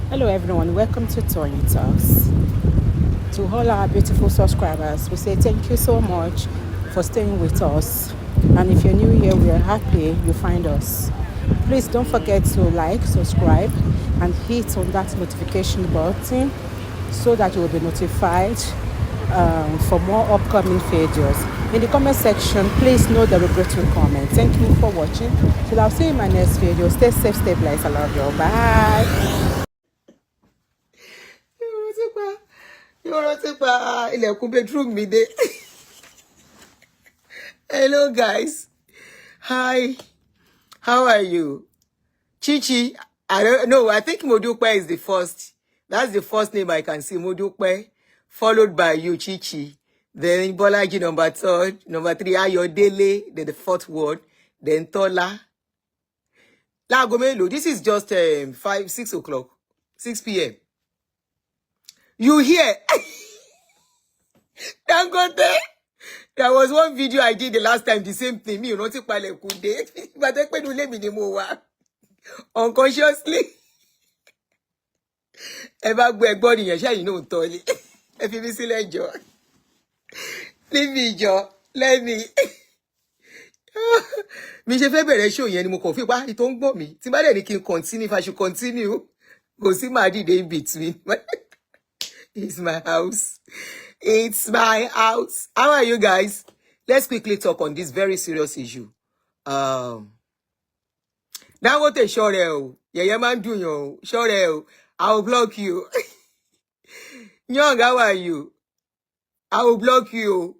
Hello everyone, welcome to Tony Talks. To all our beautiful subscribers, we say thank you so much for staying with us. And if you're new here, we are happy you find us. Please don't forget to like, subscribe, and hit on that notification button so that you will be notified for more upcoming videos. In the comment section, please no derogatory comment. Thank you for watching. Till I'll see you in my next video. Stay safe, stay blessed. I love you. Bye. Bedroom mi dé. Hello guys. Hi. How are you? Chichi. I don't know. I think Modupe is the first. That's the first name I can see. Modupe. Followed by you, Chichi. Then Bolaji number 3. Number 3, Ayodele. Then the fourth word. Then Tola. Lagomelo. This is just 6 o'clock. 6 p.m. You hear? Dangote. There was one video I did the last time, the same thing. Me, you know, but I couldn't let me the more unconsciously. Ever go body, you know, Tony. If you see like Joe, leave me, Joe. Let me. Me, je fẹ́ bẹ̀rẹ̀ show yẹn ni mo kàn fi pa it on gbọ́ mi. Tí bá dẹ̀ ní kí n continue, if I should continue, go see my day in between. It's my house. It's my house. How are you guys? Let's quickly talk on this very serious issue. Now what a short yeah, man, do you short I will block you. Young, how are you? I will block you.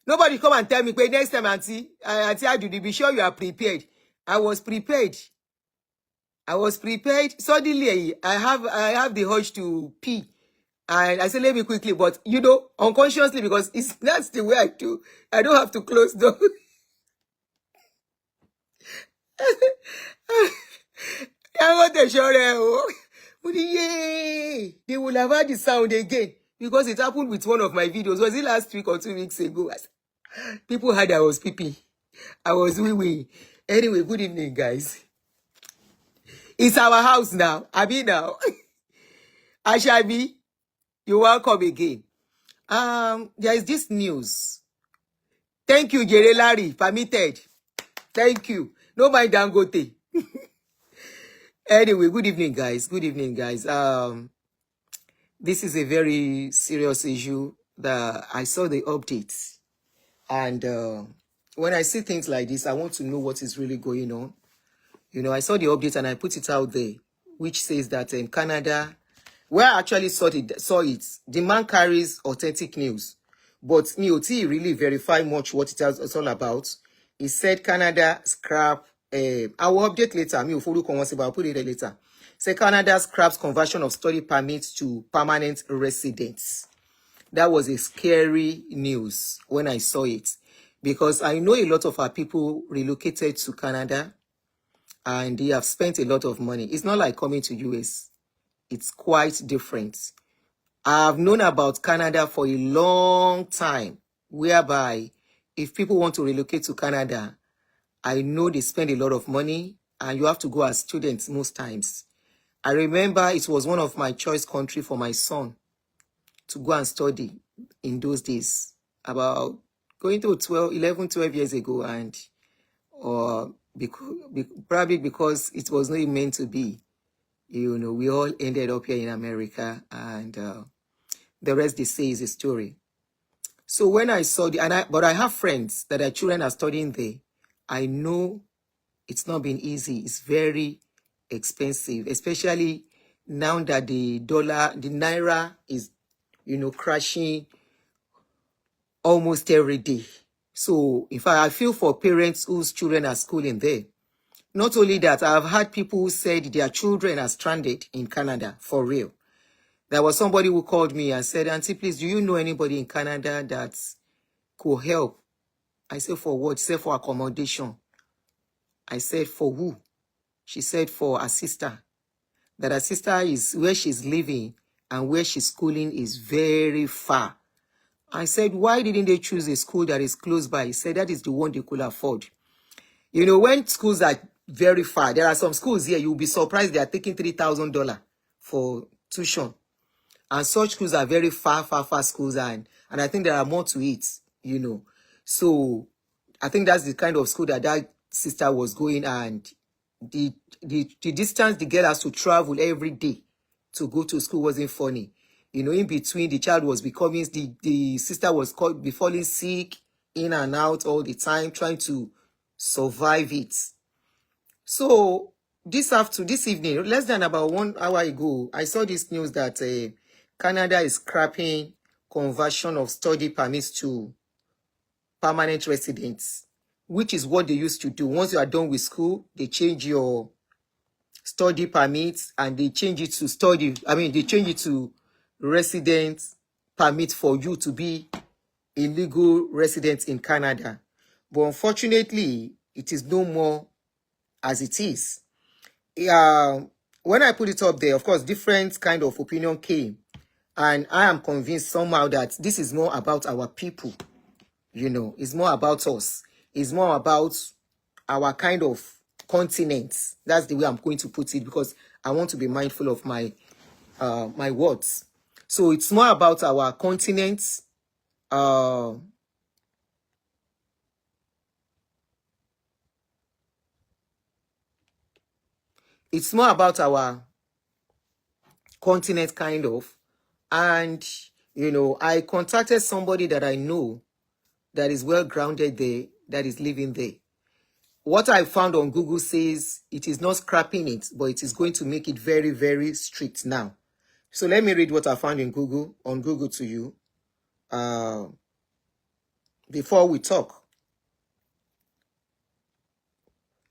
Nobody come and tell me, next time, Auntie Adudu, be sure you are prepared. I was prepared. Suddenly, I have the urge to pee. And I said, let me quickly, but you know, unconsciously, because that's the way I do. I don't have to close door. I want to show them. Yay! They will have heard the sound again. Because it happened with one of my videos. Was it last week or 2 weeks ago? People heard I was pee. I was wee. Anyway, good evening, guys. It's our house now. Abi now. Ashabi. You're welcome again. There is this news. Thank you, Jere Larry. Permitted. Thank you. No mind Dangote. Anyway, good evening, guys. Good evening, guys. This is a very serious issue that I saw the updates. And when I see things like this, I want to know what is really going on. You know, I saw the update and I put it out there, which says that in Canada, where I actually saw it, the man carries authentic news. But me, Oti really verify much what it's all about. He said Canada scrap, I will update later. Me, I'll put it later. Say Canada scraps conversion of study permits to permanent residents. That was a scary news when I saw it. Because I know a lot of our people relocated to Canada and they have spent a lot of money. It's not like coming to US. It's quite different. I've known about Canada for a long time, whereby if people want to relocate to Canada, I know they spend a lot of money and you have to go as students most times. I remember it was one of my choice country for my son to go and study in those days, about going to 11, 12 years ago, and probably because it was not meant to be. You know, we all ended up here in America, and the rest they say is a story. So when I saw but I have friends that their children are studying there. I know it's not been easy. It's very expensive, especially now that the naira is, you know, crashing almost every day. So in fact, I feel for parents whose children are schooling there. Not only that, I've had people who said their children are stranded in Canada, for real. There was somebody who called me and said, Auntie, please, do you know anybody in Canada that could help? I said, for what? She said, for accommodation. I said, for who? She said, for her sister. That her sister is where she's living and where she's schooling is very far. I said, why didn't they choose a school that is close by? He said, that is the one they could afford. You know, when schools are very far, there are some schools here, you'll be surprised they are taking $3,000 for tuition. And such schools are very far schools, and I think there are more to it, you know. So I think that's the kind of school that sister was going, and the distance the girl has to travel every day to go to school wasn't funny. You know, in between, the child was becoming, the sister was falling sick, in and out all the time, trying to survive it. So this evening, less than about 1 hour ago, I saw this news that Canada is scrapping conversion of study permits to permanent residents, which is what they used to do. Once you are done with school, they change your study permits and they change it to they change it to resident permit for you to be a legal resident in Canada. But unfortunately, it is no more as it is. When I put it up there, of course, different kind of opinion came. And I am convinced somehow that this is more about our people. You know, it's more about us. It's more about our kind of continent. That's the way I'm going to put it, because I want to be mindful of my my words. So it's more about our continent. It's more about our continent, kind of. And, you know, I contacted somebody that I know that is well grounded there, that is living there. What I found on Google says it is not scrapping it, but it is going to make it very, very strict now. So let me read what I found on Google to you before we talk.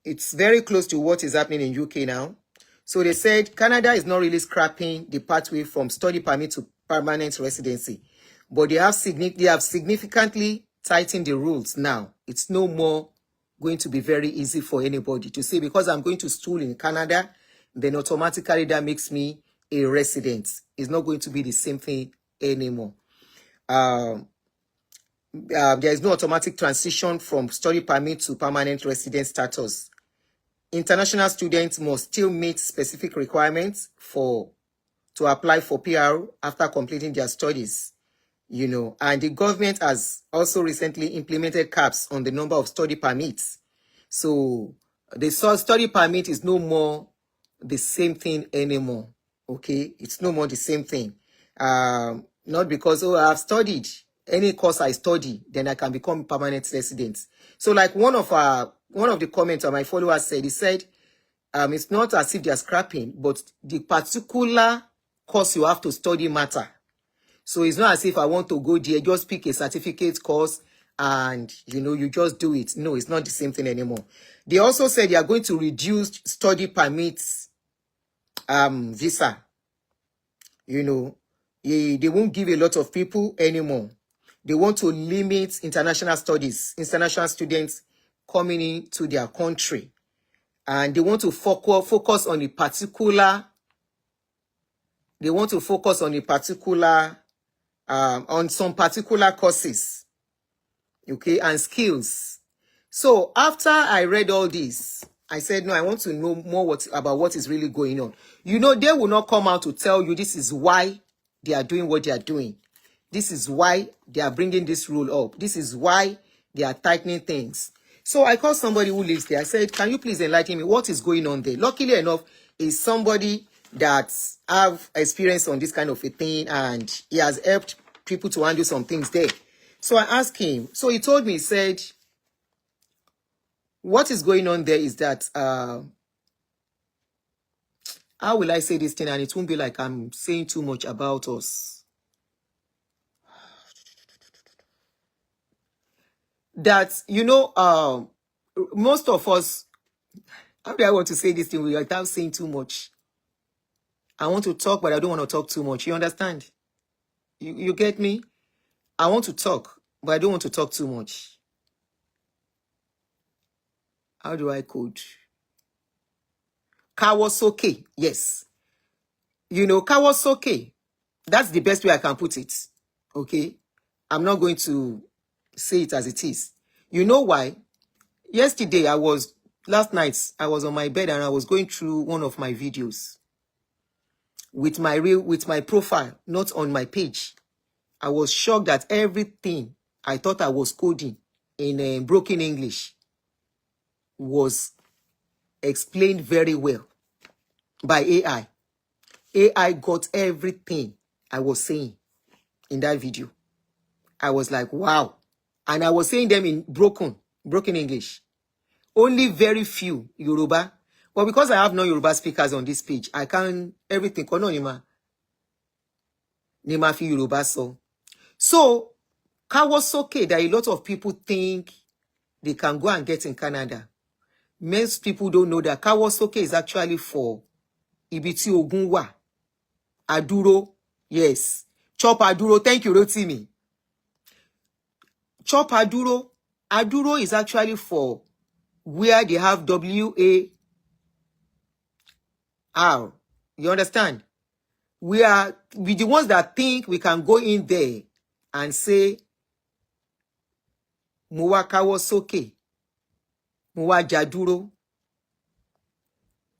It's very close to what is happening in UK now. So they said Canada is not really scrapping the pathway from study permit to permanent residency, but they have significantly tightened the rules now. It's no more going to be very easy for anybody to say, because I'm going to school in Canada, then automatically that makes me a resident. It's not going to be the same thing anymore. There is no automatic transition from study permit to permanent resident status. International students must still meet specific requirements to apply for PR after completing their studies, you know. And the government has also recently implemented caps on the number of study permits. So the study permit is no more the same thing anymore. Okay, it's no more the same thing. Not because, oh, I've studied any course I study, then I can become permanent resident. So like one of the comments on my followers said, he said, it's not as if they're scrapping, but the particular course you have to study matter. So it's not as if I want to go there, just pick a certificate course and, you know, you just do it. No, it's not the same thing anymore. They also said they are going to reduce study permits visa. You know, they won't give a lot of people anymore. They want to limit international studies, international students coming into their country. And they want to focus on a particular, on some particular courses, okay, and skills. So after I read all this, I said, no, I want to know more about what is really going on. You know, they will not come out to tell you this is why they are doing what they are doing. This is why they are bringing this rule up. This is why they are tightening things. So I called somebody who lives there. I said, can you please enlighten me? What is going on there? Luckily enough, is somebody that have experience on this kind of a thing, and he has helped people to handle some things there. So I asked him. So he told me, he said, what is going on there is that, how will I say this thing? And it won't be like I'm saying too much about us. That, you know, most of us, how do I want to say this thing without saying too much? I want to talk, but I don't want to talk too much. You understand? You get me? I want to talk, but I don't want to talk too much. How do I code? Kawasoke, yes. You know, Kawasoke. That's the best way I can put it. Okay? I'm not going to say it as it is. You know why? Last night, I was on my bed and I was going through one of my videos. with my profile, not on my page. I was shocked that everything I thought I was coding in broken English was explained very well by AI. AI got everything I was saying in that video. I was like, wow. And I was saying them in broken English. Only very few Yoruba. But because I have no Yoruba speakers on this page, I can everything. Nima fi Yoruba so Kawosoke, that a lot of people think they can go and get in Canada. Most people don't know that Kawosoke is actually for Ibiti Ogunwa. Aduro, yes. Chop Aduro, thank you, Rotimi. Chop Aduro. Aduro is actually for where they have WAR. You understand? We the ones that think we can go in there and say, Muwa Kawosoke, Muwa Jaduro.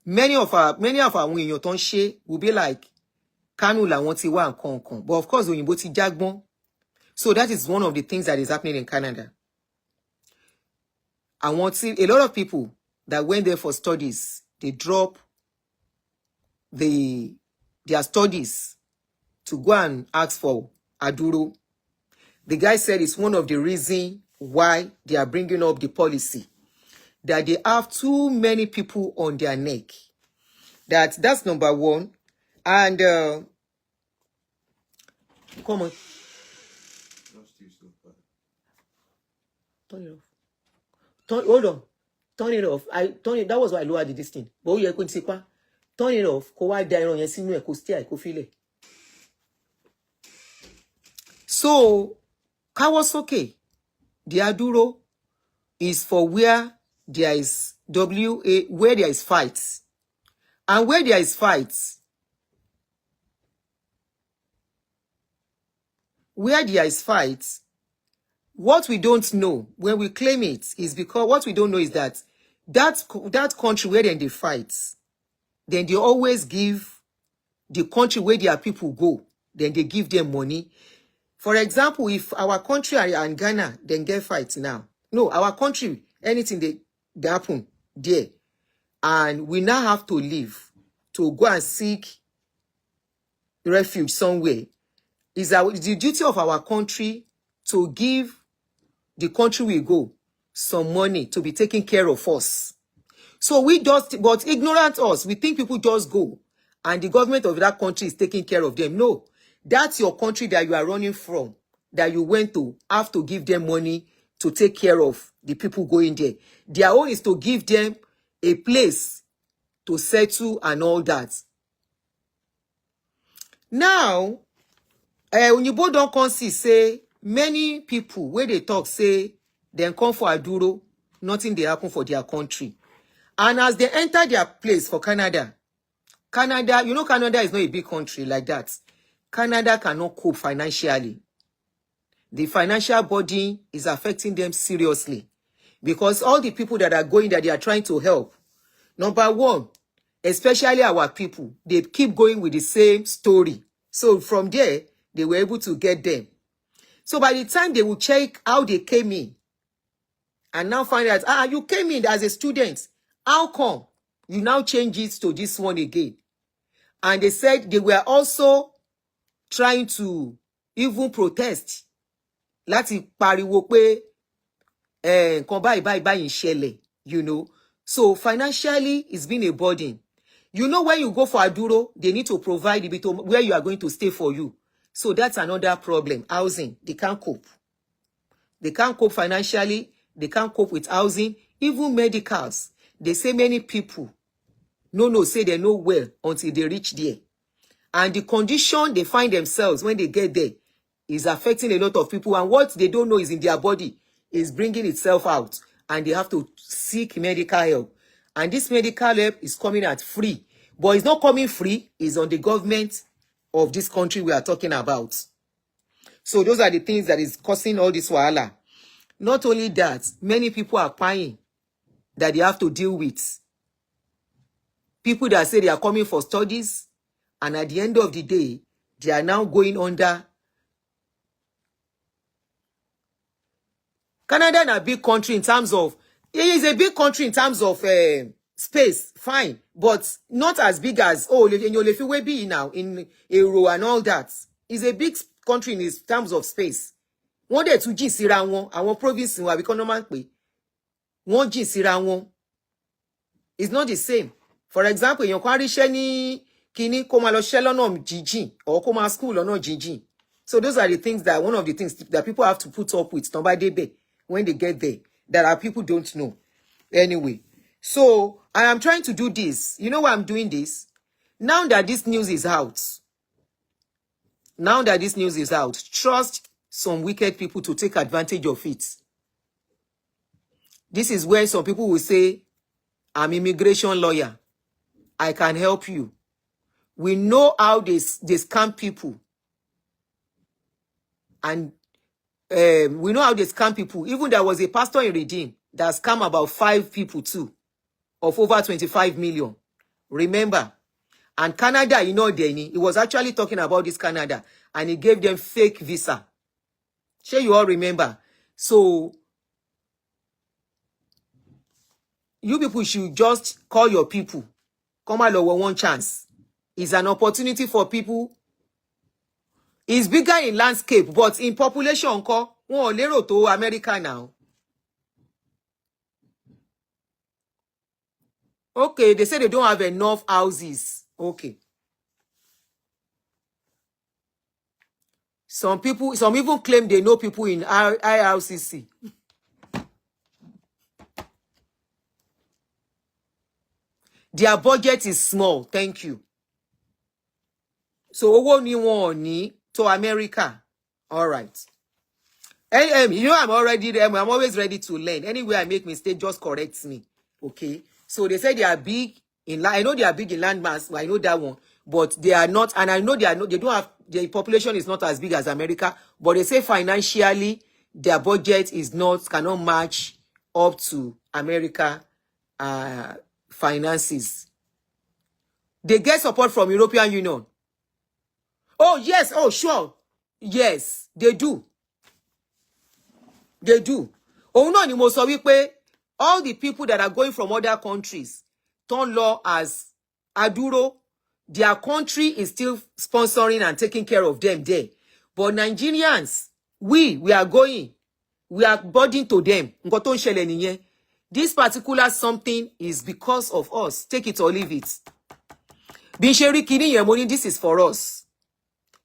Many of our Oyinbo ton she will be like, Kanu la won ti wa nkan. But of course, Oyinbo ti jagbon. So that is one of the things that is happening in Canada. I want to see a lot of people that went there for studies, they drop their studies to go and ask for Aduro. The guy said it's one of the reasons why they are bringing up the policy, that they have too many people on their neck. That's number one. And come on. Turn it off. Hold on. Turn it off. That was why I lowered this thing. But you couldn't see pa. Turn it off. So Kawosoke, the Aduro, is for where there is where there is fights. And where there is fights, what we don't know when we claim it is because what we don't know is that country where then they fight, then they always give the country where their people go, then they give them money. For example, if our country and Ghana then get fights now, no, our country, anything they happen there, and we now have to leave to go and seek refuge somewhere, is the duty of our country to give the country we go some money to be taking care of us. So but ignorant us, we think people just go and the government of that country is taking care of them. No, that's your country that you are running from, that you went to, have to give them money to take care of the people going there. Their own is to give them a place to settle and all that. Now, when you both don't concede, say, many people, where they talk, say, they come for Aduro, nothing they happen for their country. And as they enter their place for Canada, you know Canada is not a big country like that. Canada cannot cope financially. The financial burden is affecting them seriously. Because all the people that are going there, they are trying to help. Number one, especially our people, they keep going with the same story. So from there, they were able to get them. So by the time they will check how they came in, and now find out, you came in as a student. How come you now change it to this one again? And they said they were also trying to even protest. Láti pariwo pé nǹkan báyìí ń ṣẹlẹ̀, you know. So financially, it's been a burden. You know, when you go for Aduro, they need to provide a bit of where you are going to stay for you. So that's another problem. Housing, they can't cope. They can't cope financially. They can't cope with housing. Even medicals. They say many people say they know well until they reach there. And the condition they find themselves when they get there is affecting a lot of people. And what they don't know is in their body is bringing itself out. And they have to seek medical help. And this medical help is coming at free. But it's not coming free. It's on the government of this country we are talking about. So those are the things that is causing all this wahala. Not only that, many people are crying that they have to deal with. People that say they are coming for studies And at the end of the day, they are now going under. Canada is a big country in terms of, it is a big country in terms of space, fine, but not as big as, we be now in Euro and all that. It's a big country in terms of space. One day to jìn síra wọn, àwọn province wa because no man pé. Wọ́n jìn síra wọn. It's not the same. For example, èèyàn kan ríṣẹ́ ní kíní kó máa lọ ṣẹ́ lọ́nà jíjìn or kó máa school lọ́nà jíjìn. So those are the things that one of the things that people have to put up with when they get there that our people don't know. Anyway, so I am trying to do this. You know why I'm doing this? Now that this news is out, trust some wicked people to take advantage of it. This is where some people will say, I'm immigration lawyer. I can help you. We know how they scam people. And we know how they scam people. Even there was a pastor in Redeem that scammed about 5 people too, of over 25 million. Remember? And Canada, you know, Denny, he was actually talking about this Canada, and he gave them fake visa. Sure, you all remember. So, you people should just call your people. Come along with one chance. It's an opportunity for people. It's bigger in landscape, but in population, wọ́n ò lérò tó America now. Okay, they say they don't have enough houses. Okay. Some even claim they know people in IRCC. Their budget is small. Thank you. So, owó ni wọ́n ní to America. All right. You know, I'm always ready to learn. Anywhere I make mistake, just correct me. Okay. So they say they are big in land. I know they are big in land mass. I know that one, but they are not. And I know they don't have, the population is not as big as America, but they say financially their budget cannot match up to America finances. They get support from European Union. Oh, yes. Oh, sure. Yes, they do. They do. Oh, no, ni mo sọ wípé all the people that are going from other countries turn law as aduro. Their country is still sponsoring and taking care of them there. But Nigerians, we are going. We are burden to them. Nǹkan tó ń ṣẹlẹ̀ nìyẹn. This particular something is because of us. Take it or leave it. Bí ṣe rí kíní yẹn mo ní this is for us.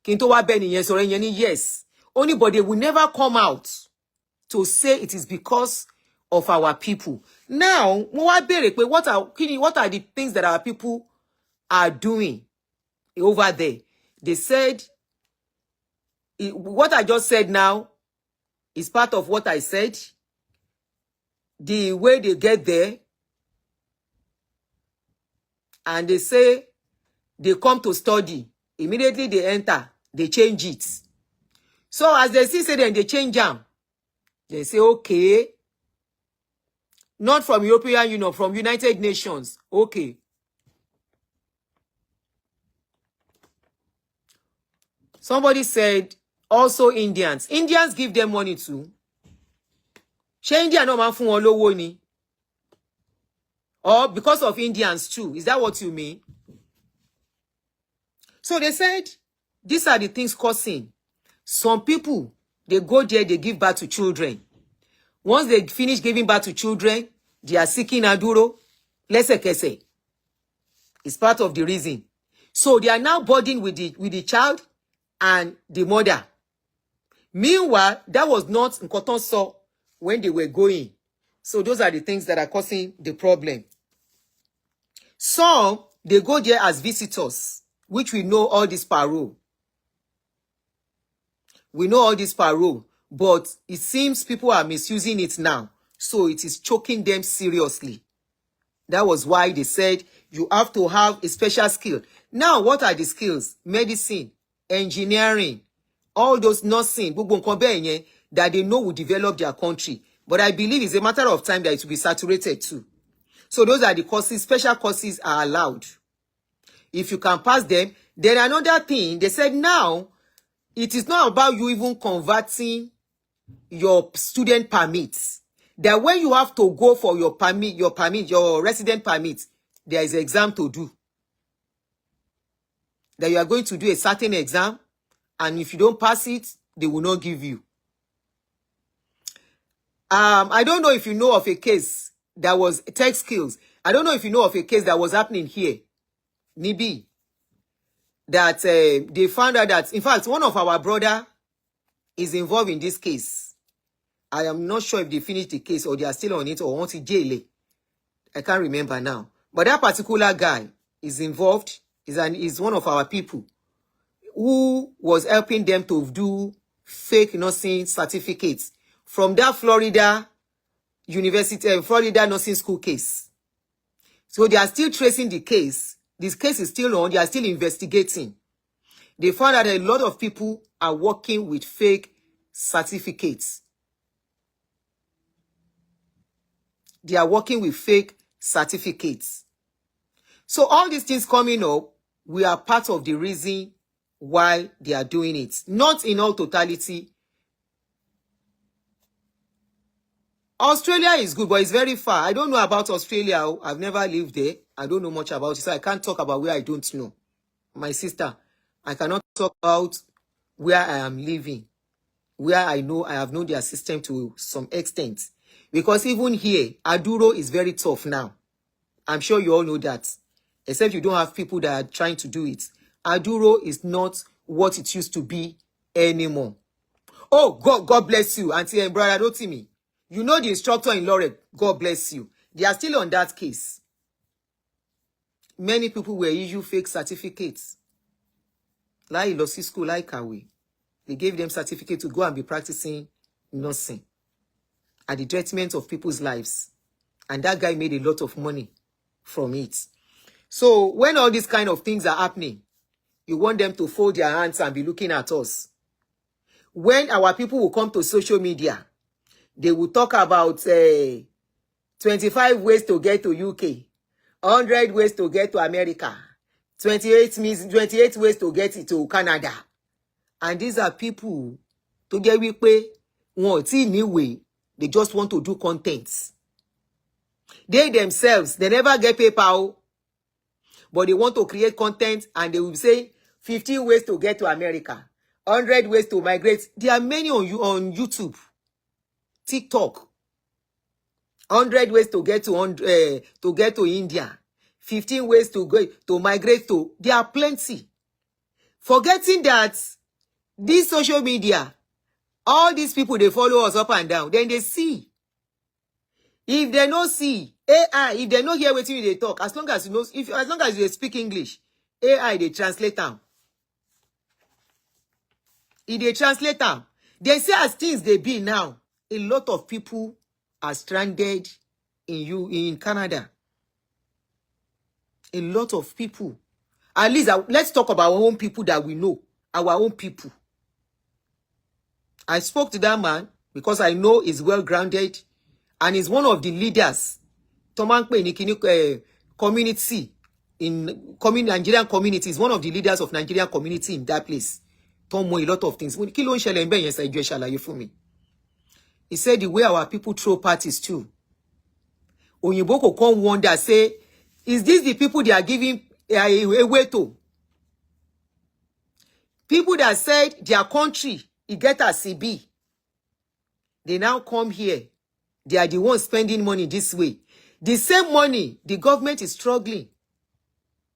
Kí n tó wá bẹ́ẹ̀ nìyẹn sọ̀rọ̀ yẹn ní yes. Only but they will never come out to say it is because of our people. Now, mo wá béèrè pé what are the things that our people are doing over there? They said, what I just said now is part of what I said. The way they get there, and they say they come to study. Immediately they enter, they change it. So as they see, say then they change them. They say, okay, not from European Union, from United Nations. Okay. Somebody said, also Indians. Indians give them money too. Ṣé India no man fún wọn lówó ni? Or because of Indians too? Is that what you mean? So they said, these are the things causing. Some people, they go there, they give birth to children. Once they finish giving birth to children, they are seeking aduro. Lẹ́sẹ̀kẹsẹ̀. It's part of the reason. So they are now burdened with the child and the mother. Meanwhile, that was not nǹkan tán sọ when they were going. So those are the things that are causing the problem. Some, they go there as visitors, which we know all this parole. We know all this parole, but it seems people are misusing it now. So it is choking them seriously. That was why they said you have to have a special skill. Now, what are the skills? Medicine, engineering, all those nursing, gbogbo nǹkan bẹ́ẹ̀ yẹn that they know will develop their country. But I believe it's a matter of time that it will be saturated too. So those are the courses. Special courses are allowed. If you can pass them, Then another thing, they said now, it is not about you even converting your student permits. That when you have to go for your resident permit, there is an exam to do. That you are going to do a certain exam, and if you don't pass it, they will not give you. I don't know if you know of a case that was tech skills. I don't know if you know of a case that was happening here, Nibi, that they found out that, in fact, one of our brother is involved in this case. I am not sure if they finished the case or they are still on it or want to jail it. I can't remember now. But that particular guy is involved, is one of our people who was helping them to do fake nursing certificates from that Florida nursing school case. So they are still tracing the case. This case is still on. They are still investigating. They found that a lot of people are working with fake certificates. They are working with fake certificates. So all these things coming up, we are part of the reason why they are doing it. Not in all totality. Australia is good, but it's very far. I don't know about Australia. I've never lived there. I don't know much about it, so I can't talk about where I don't know. My sister, I cannot talk about where I am living, where I know I have known their system to some extent. Because even here, Aduro is very tough now. I'm sure you all know that. Except you don't have people that are trying to do it. Aduro is not what it used to be anymore. Oh, God bless you, Auntie and Brother Dotimi. You know the instructor in Lorette, God bless you. They are still on that case. Many people were issued fake certificates. Like Ilosi School, like Kawe. They gave them certificate to go and be practicing nursing at the detriment of people's lives. And that guy made a lot of money from it. So when all these kind of things are happening, you want them to fold their hands and be looking at us. When our people will come to social media, they will talk about 25 ways to get to UK, 100 ways to get to America, 28 ways to get to Canada. And these are people to get wípé wọn ò tí ní way, they just want to do contents. They themselves, they never get PayPal, but they want to create content and they will say 15 ways to get to America, 100 ways to migrate. There are many on YouTube, TikTok. 100 ways to get to India, 15 ways to go to migrate to. There are plenty. Forgetting that this social media, all these people, they follow us up and down. Then they see. If they don't see AI, if they don't hear what they talk, as long as you know, as long as you speak English, AI they translate them. If they translate them, they say as things they be now, a lot of people are stranded in Canada. A lot of people. At least let's talk about our own people that we know. Our own people. I spoke to that man because I know he's well grounded and he's one of the leaders. Community in Nigerian community is one of the leaders of Nigerian community in that place. Tomo a lot of things. He said the way our people throw parties too. Onyiboko come wonder, say, is this the people they are giving away to? People that said their country, it get a CB. They now come here. They are the ones spending money this way. The same money, the government is struggling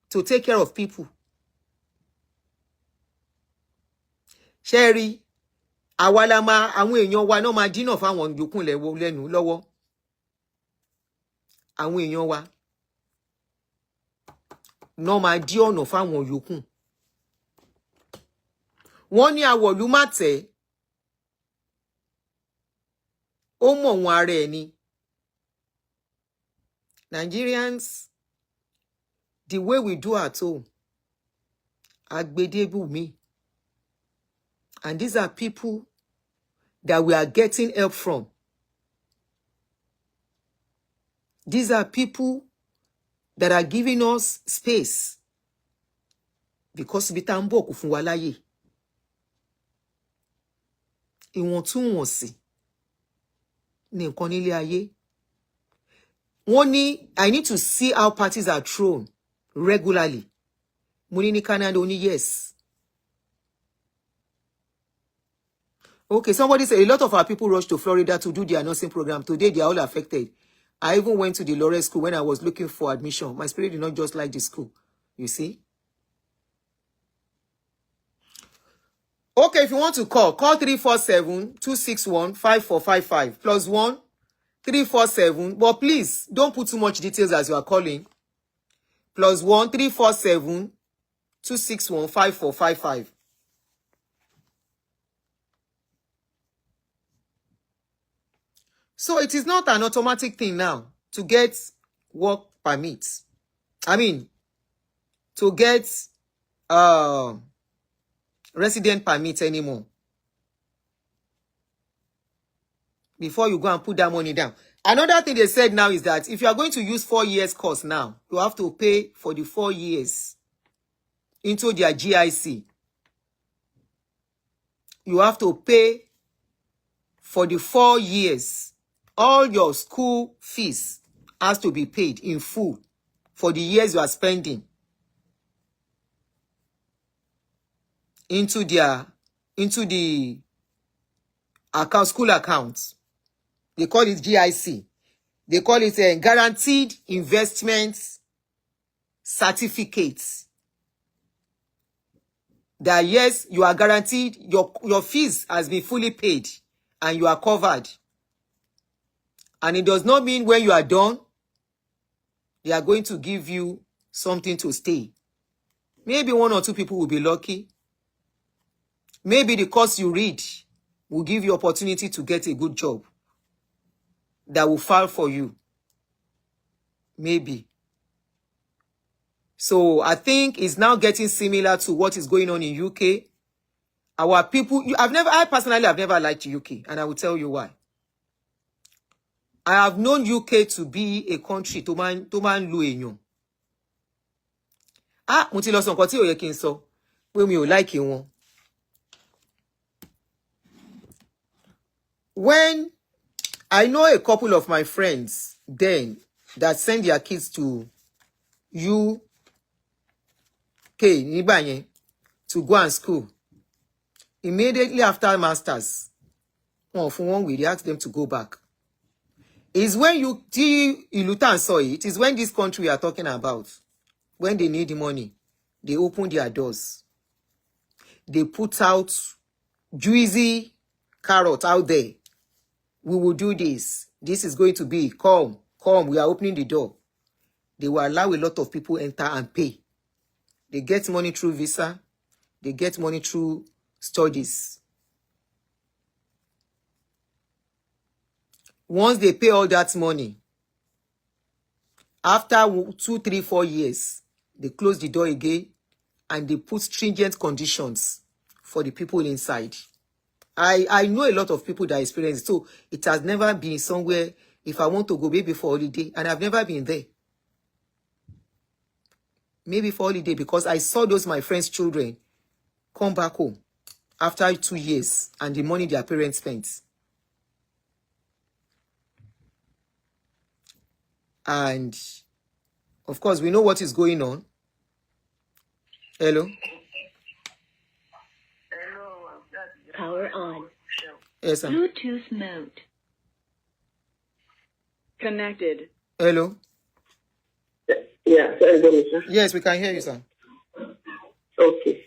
to take care of people. Sherry, awalama, àwọn èèyàn wa no ma dínà fáwọn yòókù lẹ́nu lọ́wọ́. Àwọn èèyàn wa no ma dí ọ̀nà fáwọn yòókù. Wọ́n ní àwọ̀lú má tẹ̀. Ó mọ̀ wọn ara ẹ̀ ni. Nigerians, the way we do at home, agbedebu mi. And these are people that we are getting help from. These are people that are giving us space. because ibi tá ń bọ̀ kò fún wa láyè. Ìwọ̀ntúnwọ̀nsì ní nǹkan nílé ayé. Wọ́n ní, I need to see how parties are thrown regularly. Mo ní Canada, only yes. Okay, somebody said a lot of our people rushed to Florida to do their nursing program. Today, they are all affected. I even went to the Lawrence School when I was looking for admission. My spirit did not just like the school. You see? Okay, if you want to call 347-261-5455 +1 347. But please, don't put too much details as you are calling. +1 347-261-5455. So it is not an automatic thing now to get work permits. I mean, to get resident permits anymore. Before you go and put that money down. Another thing they said now is that if you are going to use 4 years course now, you have to pay for the 4 years into their GIC. You have to pay for the 4 years. All your school fees has to be paid in full for the years you are spending into the account, school accounts. They call it GIC. They call it a guaranteed investment certificate. That yes, you are guaranteed, your fees has been fully paid and you are covered. And it does not mean when you are done, they are going to give you something to stay. Maybe 1 or 2 people will be lucky. Maybe the course you read will give you opportunity to get a good job that will fall for you. Maybe. So I think it's now getting similar to what is going on in UK. Our people, I personally have never liked UK, and I will tell you why. I have known UK to be a country to man lu èèyàn. Mo ti lọ sọ nǹkan tí ó yẹ kí n sọ pé mi ò like wọn. When I know a couple of my friends then that send their kids to UK nígbà yẹn to go and school. Immediately after masters, they asked them to go back. Is when you Ilutan saw it, is when this country we are talking about, when they need the money, they open their doors. They put out juicy carrot out there. We will do this. This is going to be, come, we are opening the door. They will allow a lot of people enter and pay. They get money through visa. They get money through studies. Once they pay all that money, after 2, 3, 4 years, they close the door again and they put stringent conditions for the people inside. I know a lot of people that experience it, so it has never been somewhere, if I want to go maybe for holiday, and I've never been there. Maybe for holiday, because I saw those my friends' children come back home after 2 years and the money their parents spent. And of course, we know what is going on. Hello? Power on. Yes, sir. Bluetooth mode. Connected. Hello? Yeah, sorry, sir. Yes, we can hear you, sir. Okay.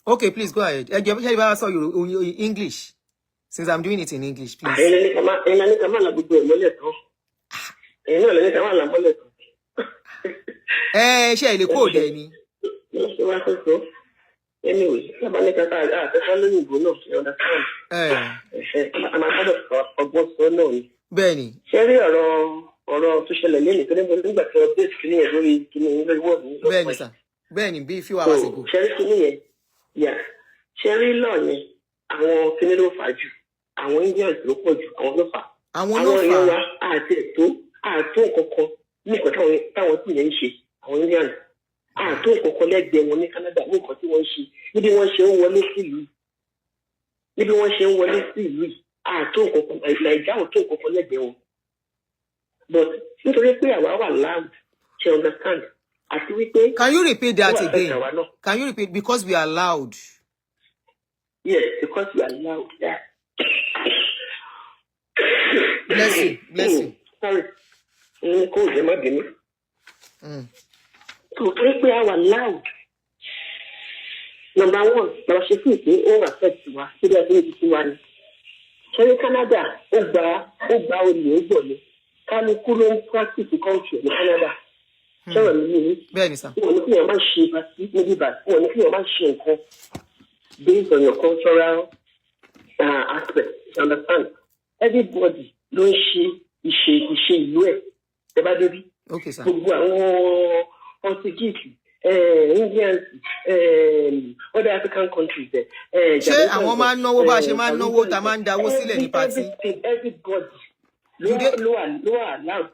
Okay, please go ahead. I saw you in English. Since I'm doing it in English, please. Share the code, Danny. Anyway, Benny. Benny, sir. Benny, be a few hours ago. Yeah. Sherry Lonnie, àwọn kíní ló fà jù, àwọn Indians ló pọ̀ jù, àwọn ló fà. Àwọn ló fà. Àti nǹkan ní nǹkan táwọn tí yẹn ń ṣe, àwọn Indians. àtó nǹkan lẹ́gbẹ̀ẹ́ wọn ní Canada ní nǹkan tí wọ́n ṣe níbi wọ́n ṣe ń wọlé sí ìlú àtó nǹkan Nàìjíríà ò tó nǹkan lẹ́gbẹ̀ẹ́ wọn but nítorí pé àwa wà loud ṣe understand àti wípé. Can you repeat that again? Can you repeat because we are loud? Yes, because we are loud. Yeah. Bless you. Sorry. So pé àwa loud. Number one, lọ ṣe fún ìpín ó affect wa síbi ẹgbẹ́ ìdí sí wa ni. Ṣé ní Canada ó gba olè ó gbọ̀lẹ̀ kálukú ló ń practice culture ní Canada. Ṣé mi ní? Bẹ́ẹ̀ni sá. Wọ́n ní kí èèyàn máa ṣe pàtí níbí báyìí. Wọ́n ní kí èèyàn máa ṣe nǹkan based on your cultural aspect. You understand? Everybody ló ń ṣe ìṣe ìlú ẹ̀. Ẹ bá débi. Okay sir. Gbogbo àwọn Portuguese, Indians, other African countries. Ṣé àwọn máa ń náwó bá a ṣe máa ń náwó tá a máa ń dáwó sílẹ̀ ní pátì? Everybody ló wà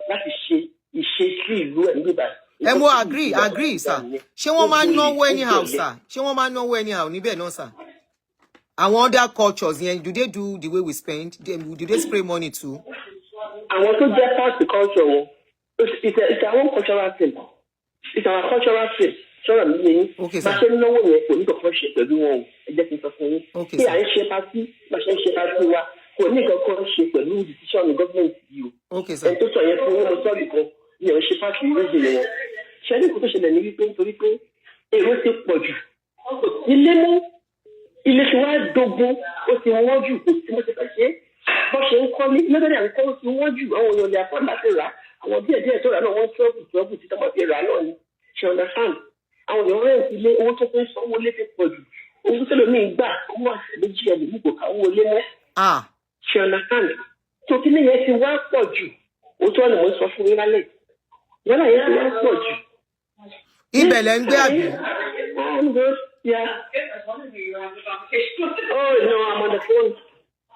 láti ṣe ìṣe sí ìlú ẹ̀ níbí báyìí. Ẹ mo agree sir. Ṣé wọ́n máa ń náwó anyhow sir? Ṣé wọ́n máa ń náwó anyhow níbẹ̀ náà sir? Àwọn other cultures yẹn, do they do the way we spend? Do they spray money too? Àwọn tó jẹ́ part of culture wọn, it's our own cultural thing. It's our cultural thing. Sọ́rọ̀ mi lè yín. Okay sir. Bá ṣe ń náwó yẹn kò ní kankan ṣe pẹ̀lú wọn o. Ẹ jẹ́ kí n sọ fún yín. Okay sir. Bí sir. à ń ṣe pátí, bá ṣe ń ṣe pátí wa, kò ní kankan ṣe pẹ̀lú decision government yìí o. Okay sir. Ẹni tó sọ yẹn fún wọn mo sọ́ọ̀rì kan ni ò ń ṣe pátí méjì wọn. Ṣé ní kò tó ṣẹlẹ̀ ní wípé nítorí pé èrò ti pọ̀ jù. Ilé tí wàá dogun, ó ti wọ́n jù, kò sí mo ti fẹ́ ṣe é. Bọ́ ṣe ń kọ́ ní lọ́dọ̀dẹ̀ àríkọ́ ó ti wọ́n jù, àwọn èèyàn lè àpọ̀ láti rà. Àwọn díẹ̀ tó rà náà wọ́n trọ́bù tí tọ́mọ̀ fi rà náà ni. Ṣé understand? Àwọn èèyàn rẹ̀ ti lé owó tó fẹ́ sanwó lé ti pọ̀ jù. Owó tó lómi gbà, owó àṣẹ méjì ẹ̀ lèmi kò káwó lé mọ́. Ṣé understand? Tó kí ní yẹn ti wá pọ̀ jù. Òótọ́ ni mo ń sọ fún yín lálẹ́. Yálà yẹn ti wá pọ̀ jù. Ibẹ̀ lẹ ń gbé àbí? I'm good. Yeah. Oh no, I'm on the phone.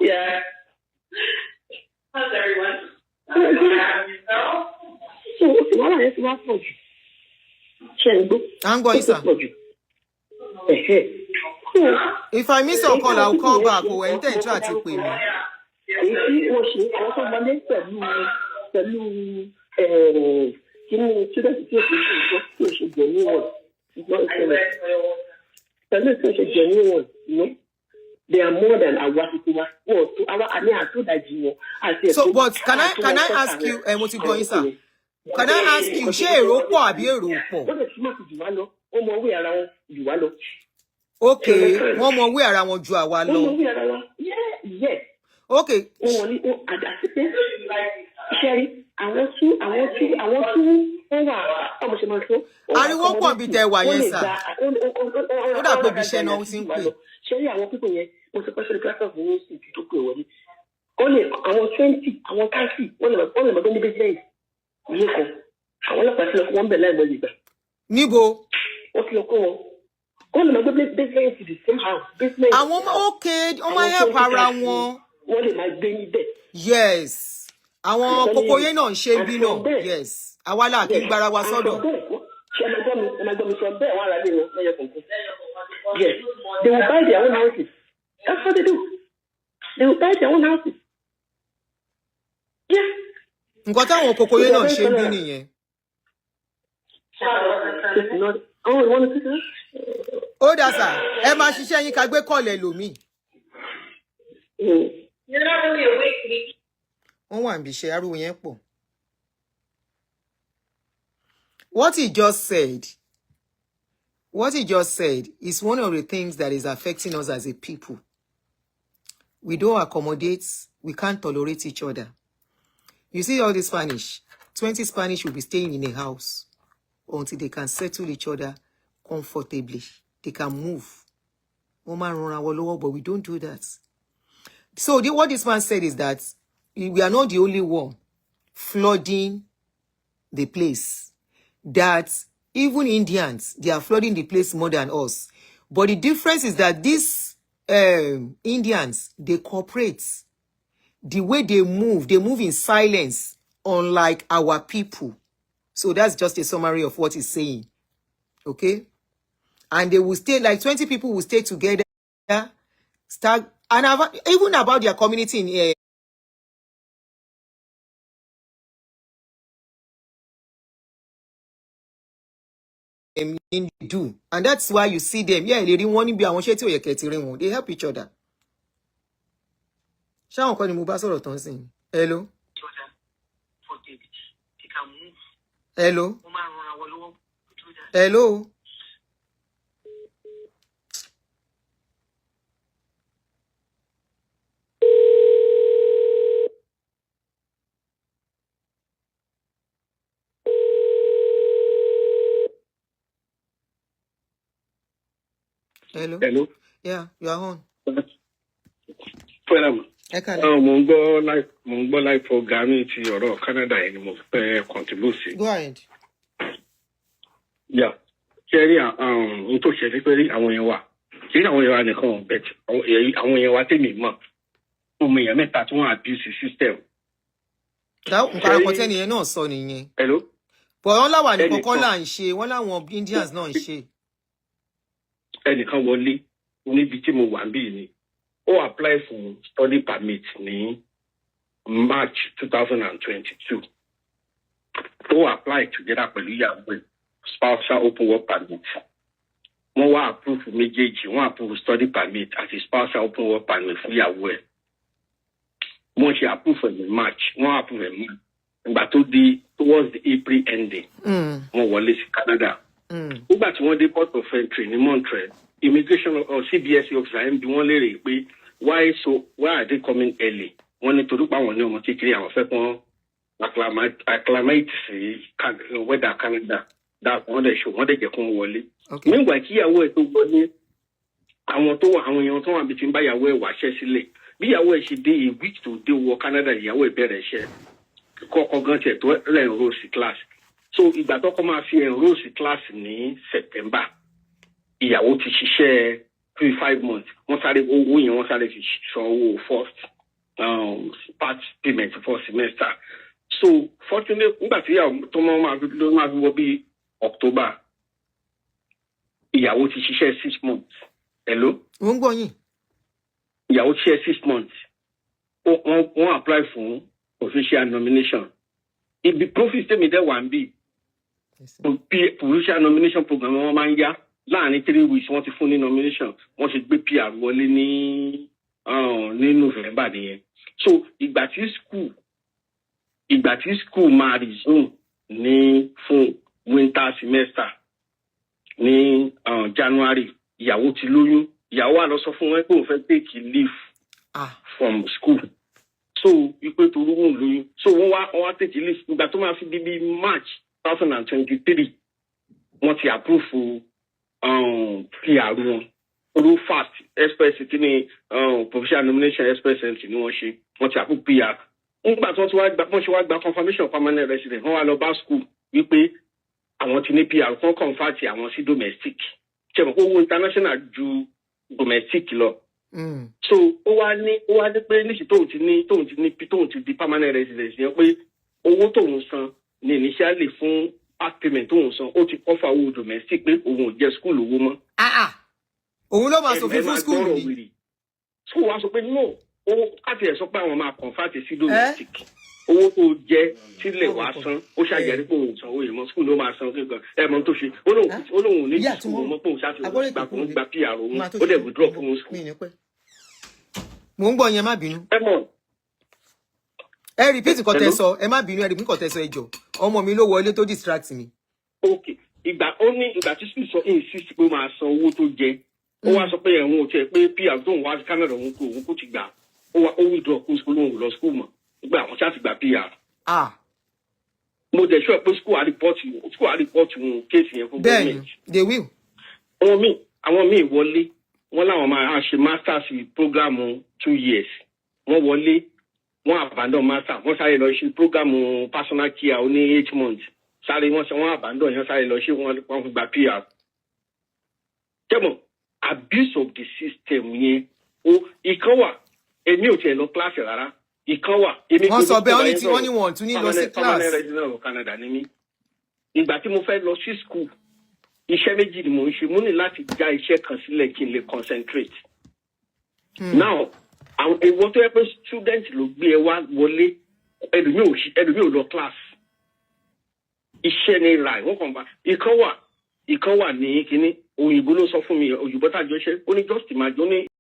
Yeah. How's everyone? So, wàhálà yẹn ti wá pọ̀ jù. Ṣé ẹ gbọ́? À ń gbọ́ yín sir. If I miss your call, I'll call back. O ẹ̀ ń tẹ̀ ń try àti pè mí. Èyí tí wọ́n ṣe àwọn tó wọlé pẹ̀lú kíní túdẹ̀sì tí èsì ìṣòro tí èsì jẹ̀ níwọ̀n ìgbọ́ ìṣẹ̀lẹ̀. Pẹ̀lú tí èsì jẹ̀ níwọ̀n, they are more than our titiwa. Wọ́n tó àwa àní àtúndàjì wọn. So, but can I ask you, mo ti gbọ́ yín sir. Can I ask you, ṣé èrò pọ̀ àbí èrò pọ̀? Wọ́n lè túmọ̀ sí jù wá lọ, wọ́n mọ owó ara wọn jù wá lọ. Okay, wọ́n mọ owó ara wọn ju àwa lọ. Wọ́n mọ owó ara wọn, yes. Okay. Wọ́n wọ̀ ní àdásí pé ṣẹ́rí àwọn tú wọ́n wà ọmọ ṣe máa tó. Ariwo pọ̀ bí tẹ wà yẹn sà. Ó dà pé ibi iṣẹ́ náà ti ń pè. Ṣẹ́rí àwọn pípọ̀ yẹn, mo ti pẹ́ sórí platform ní oṣù tó pè wọlé. Ó lè àwọn 20, àwọn 30, wọ́n lè mọ̀ tó ní business yìí kan. Àwọn ọlọ́pàá ti lọ kó wọ́n bẹ̀ láì mọ̀ lè gbà. Níbo? Wọ́n ti lọ kó wọn. Wọ́n lè mọ̀ gbé business to the same house. Àwọn wọ́n máa help ara wọn. Wọ́n lè máa gbé níbẹ̀. Yes. Àwọn kókóyé náà ń ṣe bí náà. Yes. Àwa là kí n gbára wa sọ́dọ̀. Ṣé ẹ máa gbọ́ mi sọ bẹ́ẹ̀ wọ́n ara lé wọn lẹ́yọ kọ̀ọ̀kan. Yes. They will buy their own houses. That's what they do. They will buy their own houses. Yeah. Nǹkan táwọn kókóyé náà ń ṣe bí nìyẹn. Ó dà sà, ẹ máa ṣiṣẹ́ yín ká gbé kọ̀lẹ̀ lòmíì. Wọ́n wà níbi iṣẹ́ ariwo yẹn pọ̀. What he just said is one of the things that is affecting us as a people. We don't accommodate, we can't tolerate each other. You see all the Spanish, 20 Spanish will be staying in a house until they can settle each other comfortably. They can move. But we don't do that. So what this man said is that we are not the only one flooding the place. That even Indians, they are flooding the place more than us. But the difference is that these Indians, they cooperate. The way they move in silence, unlike our people. So that's just a summary of what he's saying. Okay? And they will stay, like 20 people will stay together, start, and even about their community in do. And that's why you see them. Yeah, they didn't want to be a they help each other. Hello? Hello? Hello? Hello? Hello? Yeah, you are on. Mo ń gbọ́ live program ti ọ̀rọ̀ Canada yẹn ni mo fẹ́ contribute sí. Go ahead. Yeah. Ṣé rí ohun tó ṣẹlẹ̀ pé rí àwọn yẹn wà. Ṣé rí àwọn yẹn wà nìkan bet àwọn yẹn wà tèmi mọ̀. Ọmọ èèyàn mẹ́ta tí wọ́n abuse system. Nǹkan àkọ́tẹ́ nìyẹn náà sọ nìyẹn. Hello? But wọ́n láwà ní kọ́kọ́ là ń ṣe, wọ́n láwọn Indians náà ń ṣe. Ẹnìkan wọlé níbi tí mo wà níbí ni. Ó apply for study permit ní March 2022. Ó apply together pẹ̀lú ìyàwó spousal open work permit. Wọ́n wá approve méjèèjì, wọ́n approve study permit àti spousal open work permit fún ìyàwó ẹ̀. Wọ́n ṣe approve ní March, wọ́n approve ní March. Ìgbà tó di towards the April ending, wọ́n wọlé sí Canada. Nígbà tí wọ́n dé port of entry ní Montreal, immigration or CBS officer ń bi wọ́n léèrè pé why are they coming early? Wọ́n ní torí pé àwọn ní ọmọ kékeré àwọn fẹ́ kàn acclimate sí weather Canada. Wọ́n dẹ̀ jẹ́ kó wọlé. Nígbà tí ìyàwó ẹ̀ tó wọlé, àwọn èèyàn tó wà bí ti ń bá ìyàwó ẹ̀ wáṣẹ́ sílẹ̀. Bí ìyàwó ẹ̀ ṣe dé a week tó dé wọ Canada, ìyàwó ẹ̀ bẹ̀rẹ̀ iṣẹ́. Kọ́kọ́ gan tiẹ̀ tó rẹ̀ enroll sí class. So ìgbà tó kọ́ máa fi enroll sí class ní September, ìyàwó ti ṣiṣẹ́ 5 months. Wọ́n sáré owó yẹn wọ́n sáré fi san owó first part payment for semester. So fortunately, nígbà tí ìyàwó tó máa fi wọ bí October, ìyàwó ti ṣiṣẹ́ 6 months. Hello? Wọ́n gbọ́ yín. Ìyàwó ti ṣiṣẹ́ 6 months. Wọ́n apply fún official nomination. Ibi profit tèmi dẹ̀ wà ń bì. Official nomination program wọ́n máa ń yá. Láàárín 3 weeks wọ́n ti fún ní nomination. Wọ́n ṣe gbé PR wọlé ní November nìyẹn. So ìgbà tí school máa resume ní fún winter semester ní January, ìyàwó ti lóyún. Ìyàwó á lọ sọ fún wọn pé òun fẹ́ take leave from school. So ipe tó rúwùn lóyún. So wọ́n wá take leave. Ìgbà tó máa fi bí March 2023 wọ́n ti approve PR wọn. Olú fast express tí ní provincial nomination express entry ni wọ́n ṣe. Wọ́n ti approve PR. Nígbà tí wọ́n ṣe wá gba confirmation permanent resident, wọ́n wá lọ bá school wípé àwọn ti ní PR kan convert àwọn sí domestic. Ṣé mo kó owó international ju domestic lọ. So ó wá ní pé níṣì tóun ti di permanent resident yẹn pé owó tóun san ní initially fún part payment tóun san ó ti cover owó domestic pé òun ò jẹ school owó mọ́. Òun ló máa sòfin fún school ni. School wa sọ pé no, owó káàtì ẹ̀ sọ pé àwọn máa convert sí domestic. Owó tó jẹ sílẹ̀ wá san, ó ṣàjẹ́rí pé òun sanwó yìí mọ́, school ló máa san kíkan. Ẹ̀mọ́ tó ṣe, ó lóun ní school mọ́ pé òun ṣáà gba PR òun, ó dẹ̀ withdraw fún school. Mo ń gbọ́ yẹn, má bínú. Ẹ repeat nǹkan tẹ́ sọ, ẹ má bínú, ẹ repeat nǹkan tẹ́ sọ ẹ jọ̀ọ́. Ọmọ mi ló wọlé tó distract mi. Okay, ìgbà tí school sọ insist pé ó máa san owó tó jẹ. Ó wá sọ pé ẹ̀wọ̀n ò tiẹ̀ pé PR tó ń wá sí Canada òun kò ti gbà. Ó withdraw fún school òun lọ school mọ́. Nígbà àwọn ṣáà ti gbà PR. Mo dẹ̀ sọ pé school á report wọn kéèsì yẹn fún government. Bẹ́ẹ̀ni, they will. Àwọn míì wọlé. Wọ́n láwọn máa ṣe masters program 2 years. Wọ́n wọlé, wọ́n abandon master. Wọ́n sáré lọ ṣe program personal care ó ní 8 months. Sáré wọ́n abandon yẹn sáré lọ ṣe wọ́n fi gba PR. Tẹ́mọ̀, abuse of the system yẹn. Ìkan wà, èmi ò tiẹ̀ lọ kíláàsì rárá. Ìkan wà, èmi wọ́n sọ bẹ́ẹ̀ wọ́n ní wọ́n tún ní lọ sí class. Permanent resident of Canada ni mí. Ìgbà tí mo fẹ́ lọ sí school, iṣẹ́ méjì ni mo ń ṣe mo ní láti já iṣẹ́ kan sílẹ̀ kí n lè concentrate. Now àwọn èèwọ̀ tó yẹ pé student ló gbé ẹ wá wọlé ẹlòmíì ò lọ class iṣẹ́ ní ra ìwọ́n kan bá ìkan wà ní kínní òyìnbó ló sọ fún mi òyìnbó tàjọ ṣe ó ní just imagine ó ní